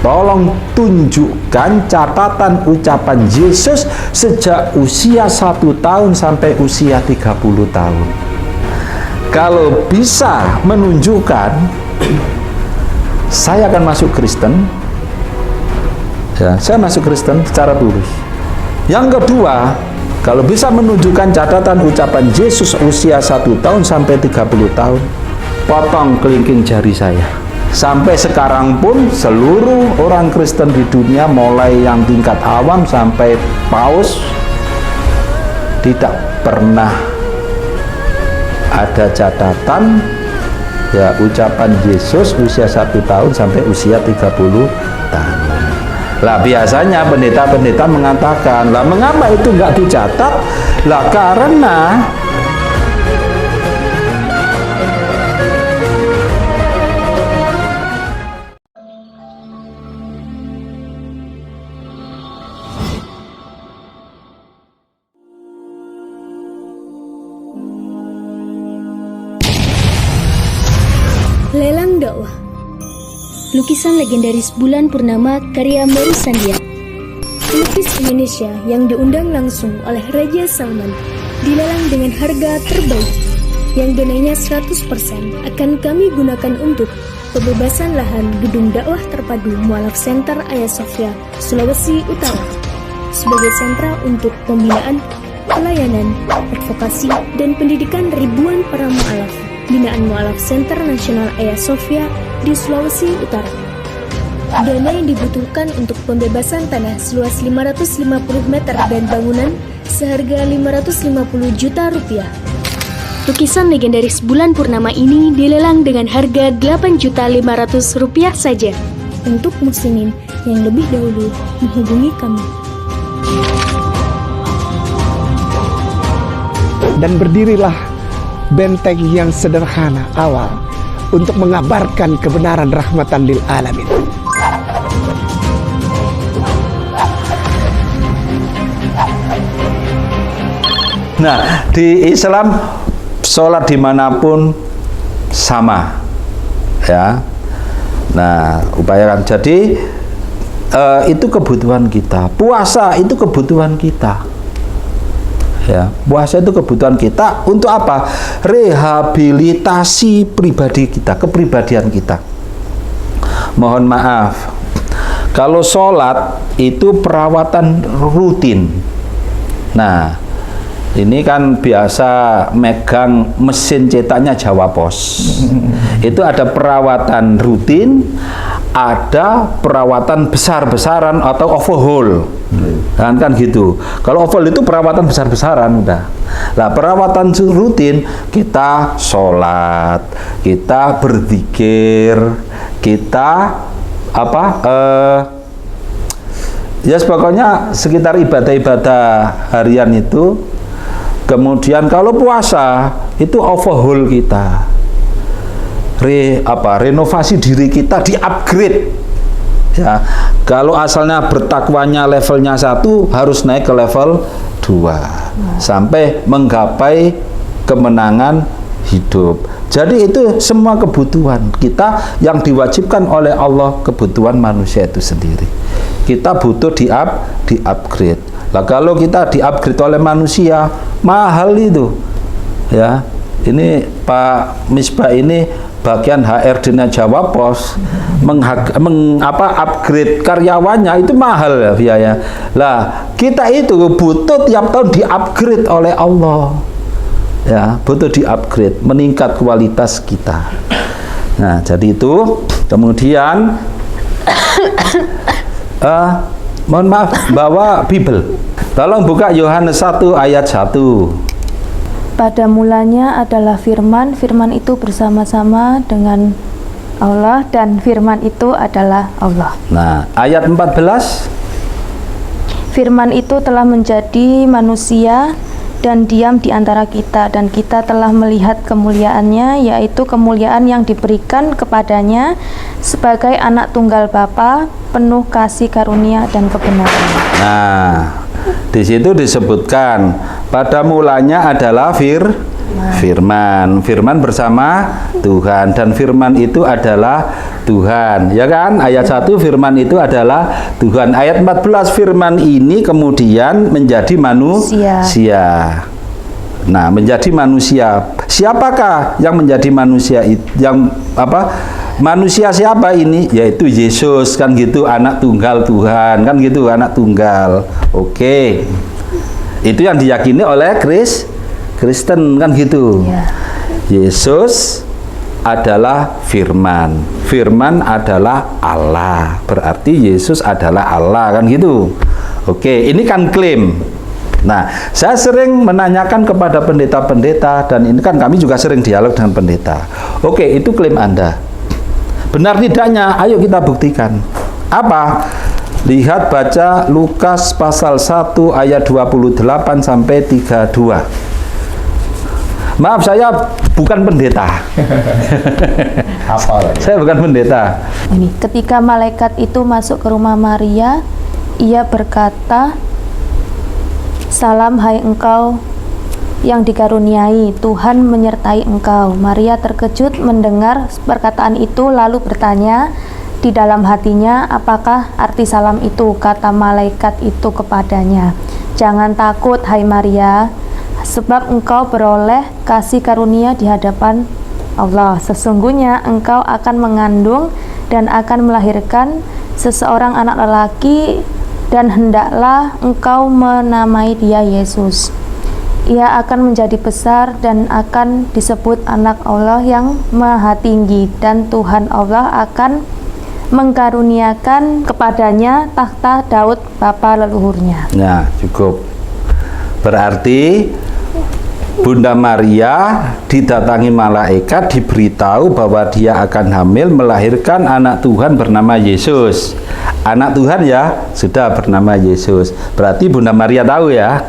tolong tunjukkan catatan ucapan Yesus sejak usia 1 tahun sampai usia 30 tahun. Kalau bisa menunjukkan, saya akan masuk Kristen. Ya, saya masuk Kristen secara tulus. Yang kedua, kalau bisa menunjukkan catatan ucapan Yesus usia 1 tahun sampai 30 tahun, potong kelingking jari saya. Sampai sekarang pun seluruh orang Kristen di dunia, mulai yang tingkat awam sampai paus, tidak pernah ada catatan ya ucapan Yesus usia 1 tahun sampai usia 30 tahun. Lah biasanya pendeta-pendeta mengatakan, lah mengapa itu nggak dicatat? Lah karena Lelang dakwah. Lukisan legendaris bulan purnama karya Mary Sandia. Pelukis Indonesia yang diundang langsung oleh Raja Salman dilelang dengan harga terbaik yang donainya 100% akan kami gunakan untuk pembebasan lahan gedung dakwah terpadu Mu'alaf Center Hagia Sophia, Sulawesi Utara sebagai sentra untuk pembinaan, pelayanan, advokasi, dan pendidikan ribuan para mu'alaf binaan Mu'alaf Center Nasional Hagia Sophia di Sulawesi Utara. Dana yang dibutuhkan untuk pembebasan tanah seluas 550 meter dan bangunan seharga 550 juta rupiah. Lukisan legendaris bulan purnama ini dilelang dengan harga 8.500.000 rupiah saja. Untuk muslimin yang lebih dahulu menghubungi kami. Dan berdirilah benteng yang sederhana awal untuk mengabarkan kebenaran rahmatan lil alamin. nah, di Islam sholat dimanapun sama, ya. Nah, upayakan. Jadi itu kebutuhan kita. Puasa itu kebutuhan kita. Ya, puasa itu kebutuhan kita untuk apa? Rehabilitasi pribadi kita, kepribadian kita. Mohon maaf, kalau sholat itu perawatan rutin. Nah, ini kan biasa megang mesin cetaknya Jawa Pos. Itu ada perawatan rutin, ada perawatan besar-besaran atau overhaul. Kan gitu. Kalau overhaul itu perawatan besar-besaran udah. Lah perawatan rutin kita sholat, kita berzikir, kita apa? Ya pokoknya sekitar ibadah-ibadah harian itu. Kemudian kalau puasa itu overhaul kita, renovasi diri kita, di-upgrade. Ya, kalau asalnya bertakwanya levelnya 1 harus naik ke level 2 sampai menggapai kemenangan hidup. Jadi itu semua kebutuhan kita yang diwajibkan oleh Allah, kebutuhan manusia itu sendiri. Kita butuh di-upgrade. Nah, kalau kita di-upgrade oleh manusia, mahal itu. Ya. Ini Pak Misbah ini bagian HRD-nya Jawa Pos, upgrade karyawannya itu mahal ya biaya. Lah, kita itu butuh tiap tahun di-upgrade oleh Allah. Ya, butuh di-upgrade, meningkat kualitas kita. Nah, jadi itu kemudian mohon maaf, bawa Bible. Tolong buka Yohanes 1 ayat 1. Pada mulanya adalah firman, firman itu bersama-sama dengan Allah dan firman itu adalah Allah. Nah, ayat 14. Firman itu telah menjadi manusia dan diam di antara kita, dan kita telah melihat kemuliaannya, yaitu kemuliaan yang diberikan kepadanya sebagai anak tunggal Bapa, penuh kasih karunia dan kebenaran. Nah, di situ disebutkan pada mulanya adalah Firman. Firman bersama Tuhan, dan firman itu adalah Tuhan, ya kan? Ayat 1 firman itu adalah Tuhan. Ayat 14 firman ini kemudian menjadi manusia. Nah, menjadi manusia. Siapakah yang menjadi manusia itu? Yang apa? Manusia siapa ini? Yaitu Yesus, kan gitu, anak tunggal Tuhan, kan gitu, anak tunggal. Oke. Itu yang diyakini oleh Kristen, kan gitu. Yesus adalah firman. Firman adalah Allah. Berarti Yesus adalah Allah, kan gitu. Oke, ini kan klaim. Nah, saya sering menanyakan kepada pendeta-pendeta, dan ini kan kami juga sering dialog dengan pendeta. Oke, itu klaim Anda. Benar tidaknya? Ayo kita buktikan. Apa? Lihat, baca Lukas pasal 1 ayat 28 sampai 32. Maaf, saya bukan pendeta. Saya bukan pendeta. Ini, ketika malaikat itu masuk ke rumah Maria, ia berkata, "Salam, hai engkau yang dikaruniai, Tuhan menyertai engkau." Maria terkejut mendengar perkataan itu, lalu bertanya di dalam hatinya, "Apakah arti salam itu?" Kata malaikat itu kepadanya, "Jangan takut, hai Maria, sebab engkau beroleh kasih karunia di hadapan Allah. Sesungguhnya engkau akan mengandung dan akan melahirkan seseorang anak lelaki, dan hendaklah engkau menamai dia Yesus. Ia akan menjadi besar dan akan disebut anak Allah yang Maha Tinggi, dan Tuhan Allah akan mengkaruniakan kepadanya tahta Daud bapa leluhurnya." Nah, cukup. Berarti Bunda Maria didatangi malaikat, diberitahu bahwa dia akan hamil, melahirkan anak Tuhan bernama Yesus. Anak Tuhan ya, sudah bernama Yesus. Berarti Bunda Maria tahu ya.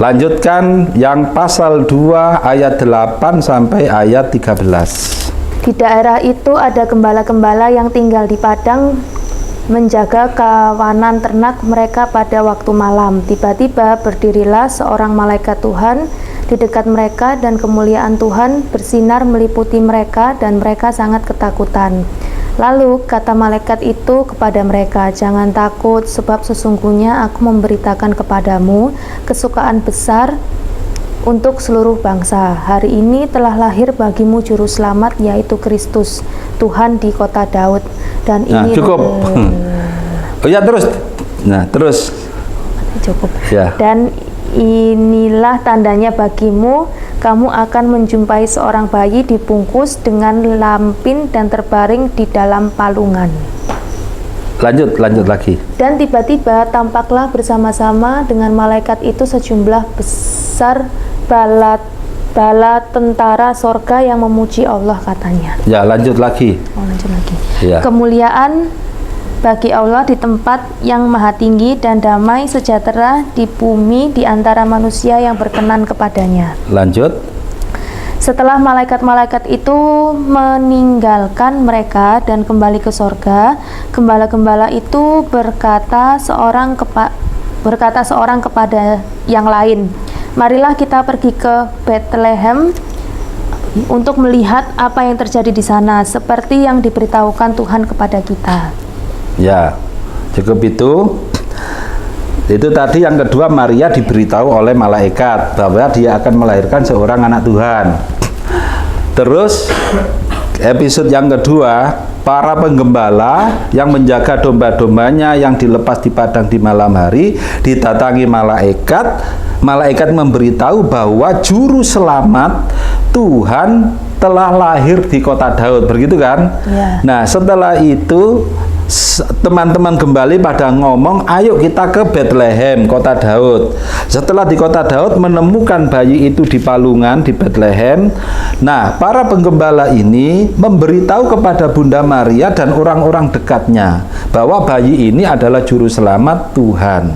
Lanjutkan yang pasal 2 ayat 8 sampai ayat 13. Di daerah itu ada gembala-gembala yang tinggal di padang menjaga kawanan ternak mereka pada waktu malam. Tiba-tiba berdirilah seorang malaikat Tuhan di dekat mereka, dan kemuliaan Tuhan bersinar meliputi mereka, dan mereka sangat ketakutan. Lalu kata malaikat itu kepada mereka, "Jangan takut, sebab sesungguhnya aku memberitakan kepadamu kesukaan besar untuk seluruh bangsa. Hari ini telah lahir bagimu juru selamat, yaitu Kristus Tuhan di kota Daud. Dan Nah, ini cukup. Oh ya, terus. Nah, terus. Cukup. Ya. Dan inilah tandanya bagimu, kamu akan menjumpai seorang bayi dibungkus dengan lampin dan terbaring di dalam palungan." Lanjut lagi. Dan tiba-tiba tampaklah bersama-sama dengan malaikat itu sejumlah besar bala tentara sorga yang memuji Allah, katanya. Ya, lanjut lagi. Lanjut lagi. Ya. Kemuliaan bagi Allah di tempat yang maha tinggi, dan damai sejahtera di bumi di antara manusia yang berkenan kepadanya. Lanjut. Setelah malaikat-malaikat itu meninggalkan mereka dan kembali ke sorga, gembala-gembala itu berkata seorang kepada yang lain, "Marilah kita pergi ke Bethlehem untuk melihat apa yang terjadi di sana, seperti yang diberitahukan Tuhan kepada kita." Ya, cukup itu. Itu tadi yang kedua, Maria diberitahu oleh malaikat bahwa dia akan melahirkan seorang anak Tuhan. Terus episode yang kedua, para penggembala yang menjaga domba-dombanya yang dilepas di padang di malam hari didatangi malaikat. Malaikat memberitahu bahwa juru selamat Tuhan telah lahir di kota Daud, begitu kan? Ya. Nah, setelah itu teman-teman gembala pada ngomong, "Ayo kita ke Bethlehem, kota Daud." Setelah di kota Daud menemukan bayi itu di palungan di Bethlehem. Nah, para penggembala ini memberitahu kepada Bunda Maria dan orang-orang dekatnya bahwa bayi ini adalah juru selamat Tuhan.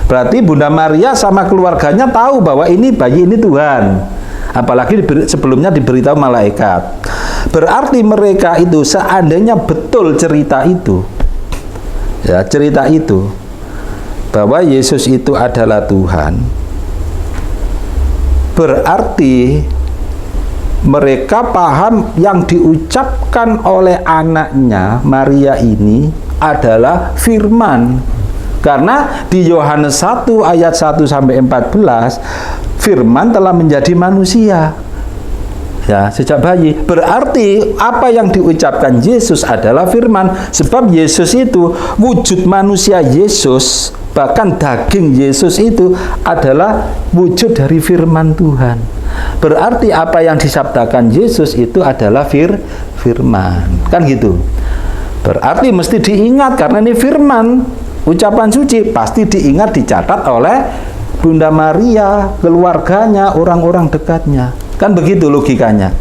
Berarti Bunda Maria sama keluarganya tahu bahwa ini bayi ini Tuhan. Apalagi sebelumnya diberitahu malaikat. Berarti mereka itu seandainya betul cerita itu, ya, cerita itu bahwa Yesus itu adalah Tuhan, Berarti mereka paham yang diucapkan oleh anaknya Maria ini adalah firman. Karena di Yohanes 1 ayat 1 sampai 14, firman telah menjadi manusia. Ya, sejak bayi. Berarti apa yang diucapkan Yesus adalah firman. Sebab Yesus itu, wujud manusia Yesus, bahkan daging Yesus itu adalah wujud dari firman Tuhan. Berarti apa yang disabdakan Yesus itu adalah firman. Kan gitu. Berarti mesti diingat karena ini firman. Ucapan suci pasti diingat, dicatat oleh Bunda Maria, keluarganya, orang-orang dekatnya. Kan begitu logikanya.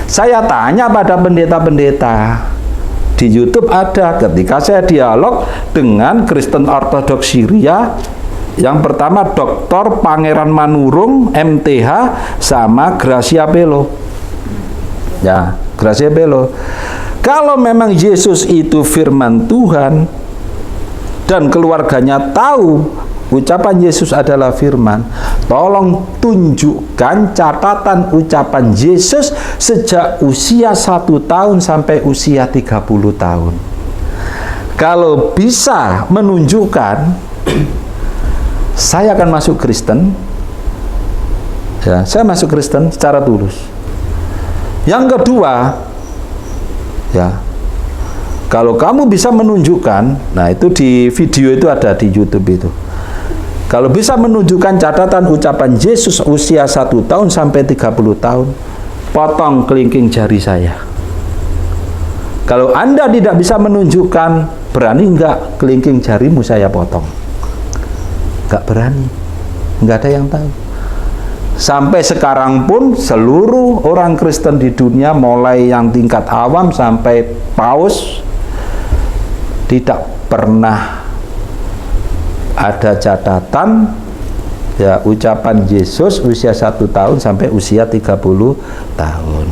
Saya tanya pada pendeta-pendeta di YouTube ada, ketika saya dialog dengan Kristen Ortodoks Syria, yang pertama Dr. Pangeran Manurung MTH sama Gracia Bello. Ya, Gracia Bello. Kalau memang Yesus itu firman Tuhan dan keluarganya tahu ucapan Yesus adalah firman, tolong tunjukkan catatan ucapan Yesus sejak usia 1 tahun sampai usia 30 tahun. Kalau bisa menunjukkan, saya akan masuk Kristen. Ya, saya masuk Kristen secara tulus. Yang kedua, ya, kalau kamu bisa menunjukkan, nah itu di video itu ada di YouTube itu. Kalau bisa menunjukkan catatan ucapan Yesus usia 1 tahun sampai 30 tahun, potong kelingking jari saya. Kalau Anda tidak bisa menunjukkan, berani enggak kelingking jarimu saya potong? Enggak berani. Enggak ada yang tahu. Sampai sekarang pun seluruh orang Kristen di dunia, mulai yang tingkat awam sampai paus, tidak pernah ada catatan ya ucapan Yesus usia 1 tahun sampai usia 30 tahun.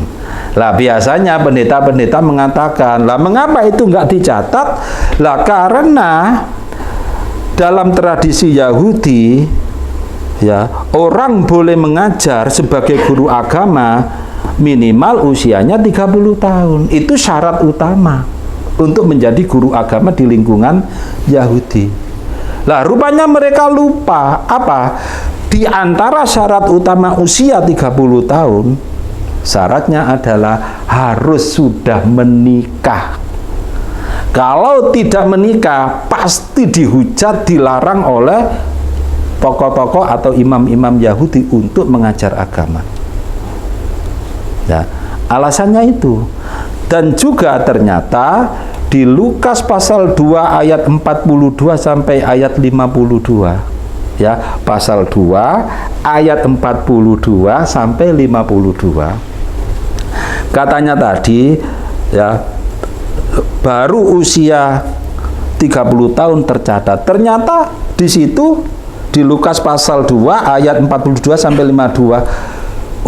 Lah biasanya pendeta-pendeta mengatakan, lah mengapa itu enggak dicatat? Lah karena dalam tradisi Yahudi, ya, orang boleh mengajar sebagai guru agama minimal usianya 30 tahun. Itu syarat utama untuk menjadi guru agama di lingkungan Yahudi. Lah rupanya mereka lupa apa? Di antara syarat utama usia 30 tahun, syaratnya adalah harus sudah menikah. Kalau tidak menikah, pasti dihujat, dilarang oleh tokoh-tokoh atau imam-imam Yahudi untuk mengajar agama. Ya, alasannya itu. Dan juga ternyata di Lukas pasal 2 ayat 42 sampai ayat 52. Ya, pasal 2 ayat 42 sampai 52. Katanya tadi, ya, baru usia 30 tahun tercatat. Ternyata di situ di Lukas pasal 2 ayat 42 sampai 52,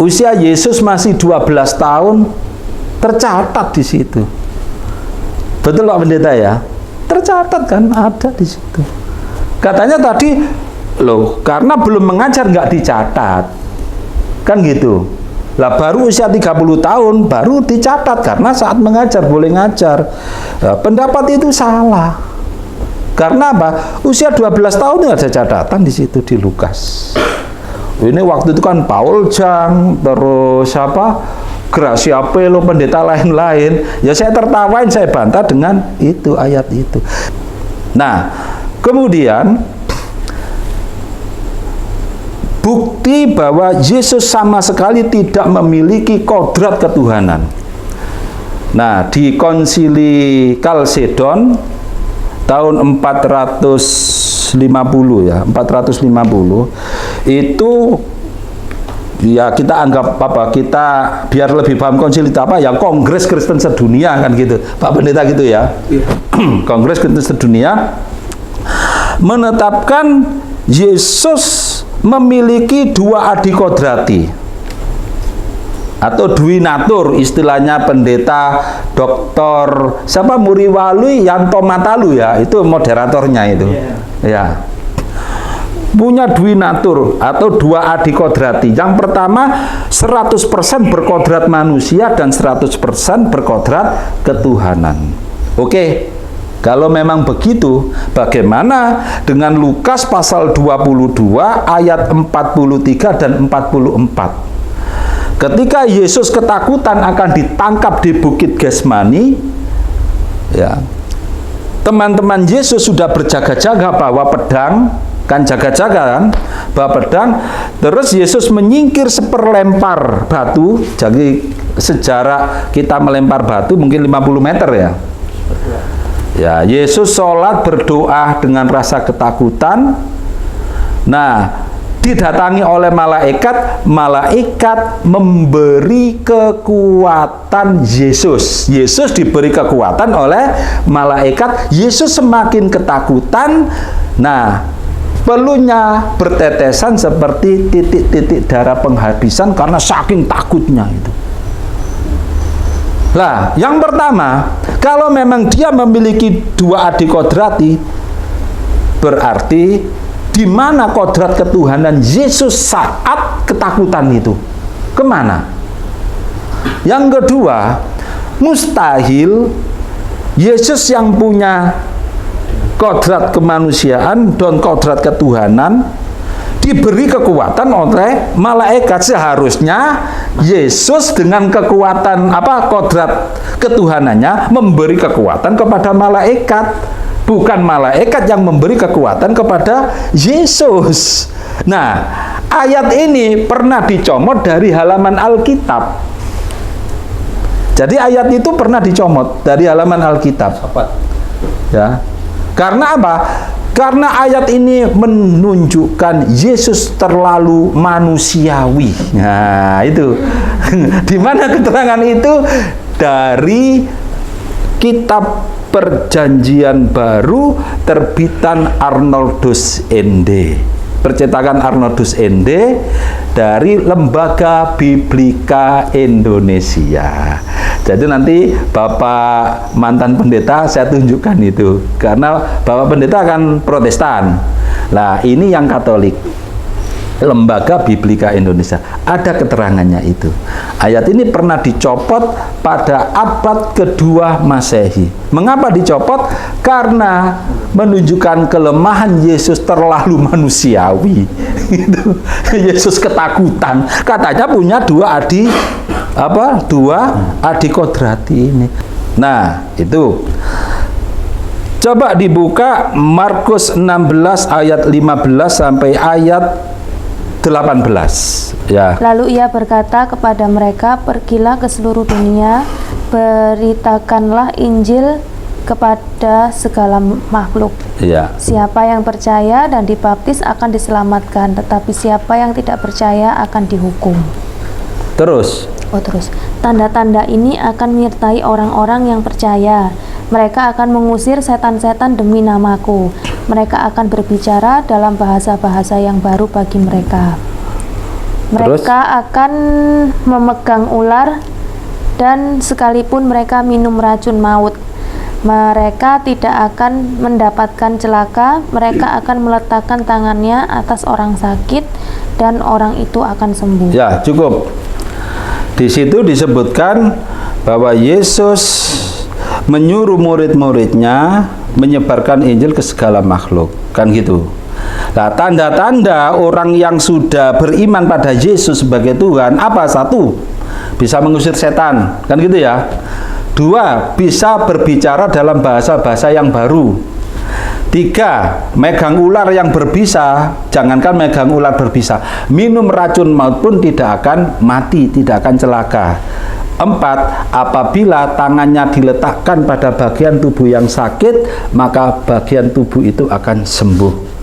usia Yesus masih 12 tahun tercatat di situ. Betul Pak Pendeta ya? Tercatat kan, ada di situ. Katanya tadi, loh, karena belum mengajar nggak dicatat. Kan gitu. Lah baru usia 30 tahun baru dicatat karena saat mengajar boleh ngajar. Nah, pendapat itu salah. Karena apa? Usia 12 tahun nggak ada catatan di situ di Lukas. Ini waktu itu kan Paul Jang, terus apa? Gracia Bello, pendeta lain-lain. Ya saya tertawain, saya bantah dengan itu, ayat itu. Nah, kemudian bukti bahwa Yesus sama sekali tidak memiliki kodrat ketuhanan. Nah, di Konsili Kalsedon tahun 450 ya, 450 itu ya kita anggap apa, kita biar lebih paham konsili itu apa ya, Kongres Kristen Sedunia kan gitu Pak Pendeta gitu ya. Kongres Kristen Sedunia menetapkan Yesus memiliki dua adikodrati atau duinatur, istilahnya pendeta Dr. siapa Muriwali Yanto Matalu ya, itu moderatornya itu. Ya. punya dwi natur atau dua adikodrati. Yang pertama 100% berkodrat manusia dan 100% berkodrat ketuhanan. Oke, kalau memang begitu, bagaimana dengan Lukas pasal 22 ayat 43 dan 44? Ketika Yesus ketakutan akan ditangkap di Bukit Getsemani, ya, teman-teman Yesus sudah berjaga-jaga bawa pedang, kan jaga-jaga kan, bawa pedang. Terus Yesus menyingkir seperlempar batu. Jadi sejarah kita melempar batu mungkin 50 meter ya. Ya, Yesus sholat berdoa dengan rasa ketakutan. Nah, didatangi oleh malaikat, malaikat memberi kekuatan Yesus. Yesus diberi kekuatan oleh malaikat. Yesus semakin ketakutan. Nah, peluhnya bertetesan seperti titik-titik darah penghabisan karena saking takutnya itu. Lah, yang pertama, kalau memang dia memiliki dua adikodrati, berarti di mana kodrat ketuhanan Yesus saat ketakutan itu? Kemana? Yang kedua, mustahil Yesus yang punya kodrat kemanusiaan dan kodrat ketuhanan diberi kekuatan oleh malaikat. Seharusnya Yesus dengan kekuatan kodrat ketuhanannya memberi kekuatan kepada malaikat, bukan malaikat yang memberi kekuatan kepada Yesus. Nah, ayat ini pernah dicomot dari halaman Alkitab. Jadi ayat itu pernah dicomot dari halaman Alkitab. Ya. Karena apa? Karena ayat ini menunjukkan Yesus terlalu manusiawi. Nah, itu. Di mana keterangan itu? Dari kitab Perjanjian Baru terbitan Arnoldus Ende. Percetakan Arnoldus Ende dari Lembaga Biblika Indonesia. Jadi nanti Bapak mantan pendeta saya tunjukkan itu, karena Bapak pendeta kan Protestan. Nah, ini yang Katolik. Lembaga Biblika Indonesia ada keterangannya itu. Ayat ini pernah dicopot pada abad kedua Masehi. Mengapa dicopot? Karena menunjukkan kelemahan Yesus terlalu manusiawi. Yesus ketakutan. Katanya punya dua adikodrati ini. Nah, itu. Coba dibuka Markus 16 ayat 15 sampai ayat 18 ya. Lalu ia berkata kepada mereka, pergilah ke seluruh dunia, beritakanlah Injil kepada segala makhluk. Ya. Siapa yang percaya dan dibaptis akan diselamatkan, tetapi siapa yang tidak percaya akan dihukum. Terus Tanda-tanda ini akan menyertai orang-orang yang percaya. Mereka akan mengusir setan-setan demi namaku. Mereka akan berbicara dalam bahasa-bahasa yang baru bagi mereka. Mereka akan memegang ular, dan sekalipun mereka minum racun maut, mereka tidak akan mendapatkan celaka. Mereka akan meletakkan tangannya atas orang sakit, dan orang itu akan sembuh. Ya, cukup. Di situ disebutkan bahwa Yesus menyuruh murid-muridnya menyebarkan Injil ke segala makhluk, kan gitu. Nah, tanda-tanda orang yang sudah beriman pada Yesus sebagai Tuhan apa? Satu, bisa mengusir setan, kan gitu ya. Dua, bisa berbicara dalam bahasa-bahasa yang baru. Tiga, megang ular yang berbisa. Jangankan megang ular berbisa, minum racun maut pun tidak akan mati, tidak akan celaka. Empat, apabila tangannya diletakkan pada bagian tubuh yang sakit, maka bagian tubuh itu akan sembuh.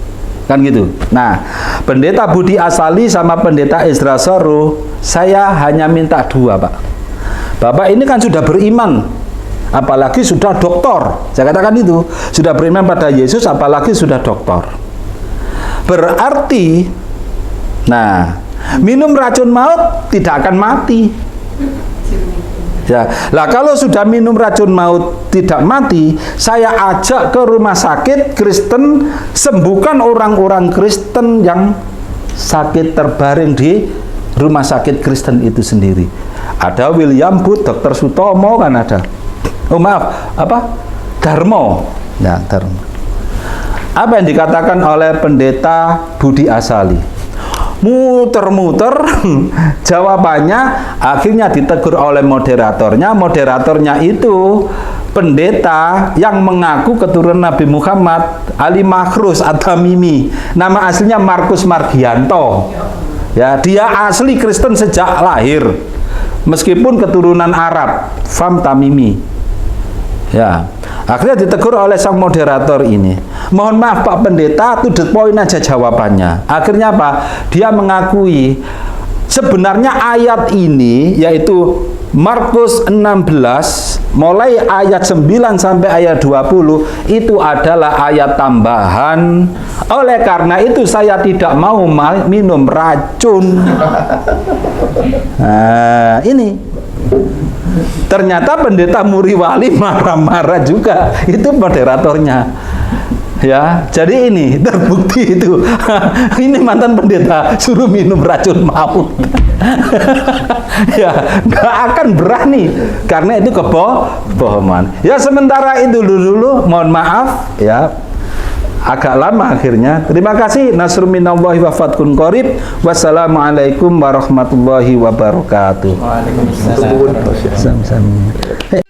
Kan gitu. Nah, Pendeta Budi Asali sama Pendeta Ezra Soro, saya hanya minta dua, Pak. Bapak ini kan sudah beriman, apalagi sudah doktor. Saya katakan itu, sudah beriman pada Yesus, apalagi sudah doktor. Berarti, nah, minum racun maut tidak akan mati. Ya, lah kalau sudah minum racun maut tidak mati, saya ajak ke rumah sakit Kristen, sembuhkan orang-orang Kristen yang sakit terbaring di rumah sakit Kristen itu sendiri. Ada William Booth, Dr. Sutomo kan ada. Oh maaf, apa? Darmo. Ya, Darmo. Apa yang dikatakan oleh pendeta Budi Asali? Muter-muter jawabannya akhirnya ditegur oleh moderatornya itu pendeta yang mengaku keturunan Nabi Muhammad, Ali Makhrus At-Tamimi, nama aslinya Markus Margianto ya, dia asli Kristen sejak lahir meskipun keturunan Arab, Fam Tamimi ya. Akhirnya ditegur oleh sang moderator ini. Mohon maaf Pak Pendeta, to the point aja jawabannya. Akhirnya apa? Dia mengakui sebenarnya ayat ini yaitu Markus 16 mulai ayat 9 sampai ayat 20 itu adalah ayat tambahan. Oleh karena itu saya tidak mau minum racun. Nah, ini ternyata pendeta Muriwali marah-marah juga, itu moderatornya ya. Jadi ini terbukti itu ini mantan pendeta suruh minum racun maut. Ya nggak akan berani karena itu kebohongan ya. Sementara itu dulu mohon maaf ya, agak lama akhirnya. Terima kasih. Nasrun minallahi wa fathun qarib. Wassalamualaikum warahmatullahi wabarakatuh. Waalaikumsalam.